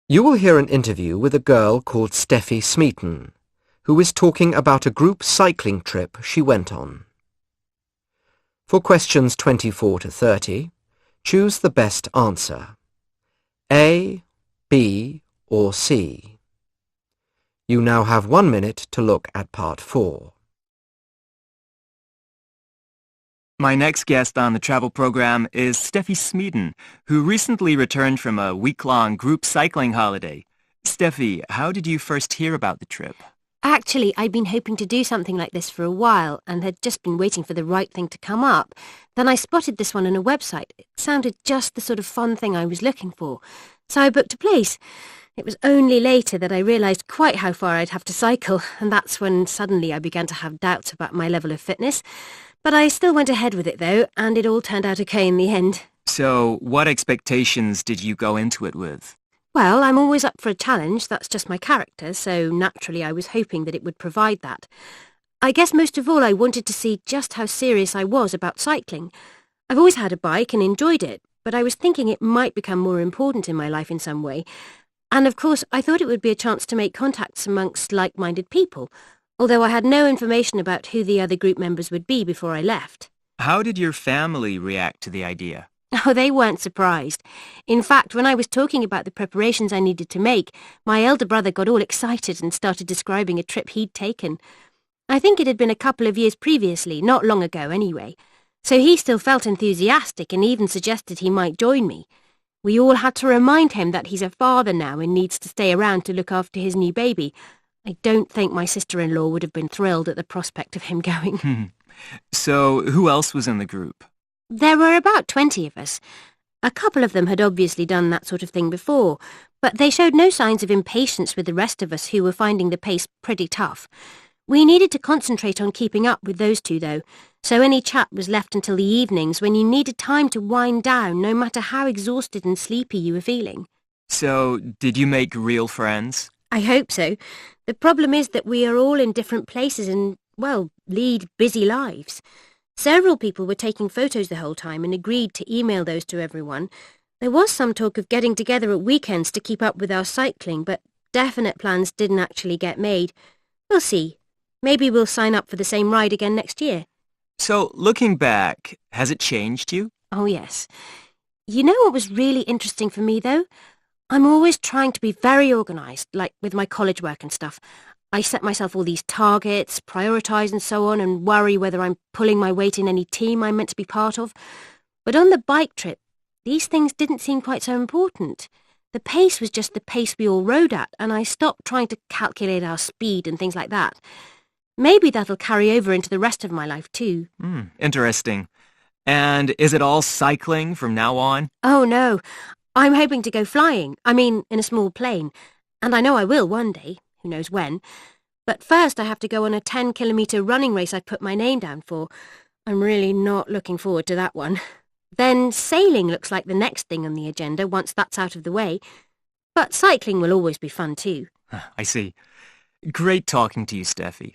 You will hear an interview with a girl called Steffi Smeaton, who is talking about a group cycling trip she went on. For questions 24 to 30, choose the best answer. A, B, or C. You now have 1 minute to look at part 4. My next guest on the travel program is Steffi Smeaton, who recently returned from a week-long group cycling holiday. Steffi, how did you first hear about the trip? Actually, I'd been hoping to do something like this for a while and had just been waiting for the right thing to come up. Then I spotted this one on a website. It sounded just the sort of fun thing I was looking for. So I booked a place. It was only later that I realised quite how far I'd have to cycle, and that's when suddenly I began to have doubts about my level of fitness. But I still went ahead with it, though, and it all turned out okay in the end. So, what expectations did you go into it with? Well, I'm always up for a challenge, that's just my character, so naturally I was hoping that it would provide that. I guess most of all I wanted to see just how serious I was about cycling. I've always had a bike and enjoyed it, but I was thinking it might become more important in my life in some way. And of course, I thought it would be a chance to make contacts amongst like-minded people, although I had no information about who the other group members would be before I left. How did your family react to the idea? Oh, they weren't surprised. In fact, when I was talking about the preparations I needed to make, my elder brother got all excited and started describing a trip he'd taken. I think it had been a couple of years previously, not long ago anyway, so he still felt enthusiastic and even suggested he might join me. We all had to remind him that he's a father now and needs to stay around to look after his new baby. I don't think my sister-in-law would have been thrilled at the prospect of him going. So, who else was in the group? There were about 20 of us. A couple of them had obviously done that sort of thing before, but they showed no signs of impatience with the rest of us who were finding the pace pretty tough. We needed to concentrate on keeping up with those two, though, so any chat was left until the evenings when you needed time to wind down no matter how exhausted and sleepy you were feeling. So, did you make real friends? I hope so. The problem is that we are all in different places and, well, lead busy lives. Several people were taking photos the whole time and agreed to email those to everyone. There was some talk of getting together at weekends to keep up with our cycling, but definite plans didn't actually get made. We'll see. Maybe we'll sign up for the same ride again next year. So, looking back, has it changed you? Oh, yes. You know what was really interesting for me, though? I'm always trying to be very organised, like with my college work and stuff. I set myself all these targets, prioritise and so on, and worry whether I'm pulling my weight in any team I'm meant to be part of. But on the bike trip, these things didn't seem quite so important. The pace was just the pace we all rode at, and I stopped trying to calculate our speed and things like that. Maybe that'll carry over into the rest of my life too. Interesting. And is it all cycling from now on? Oh no, I'm hoping to go flying. I mean, in a small plane. And I know I will one day. Who knows when. But first I have to go on a 10-kilometre running race I put my name down for. I'm really not looking forward to that one. Then sailing looks like the next thing on the agenda once that's out of the way. But cycling will always be fun too. I see. Great talking to you, Steffi.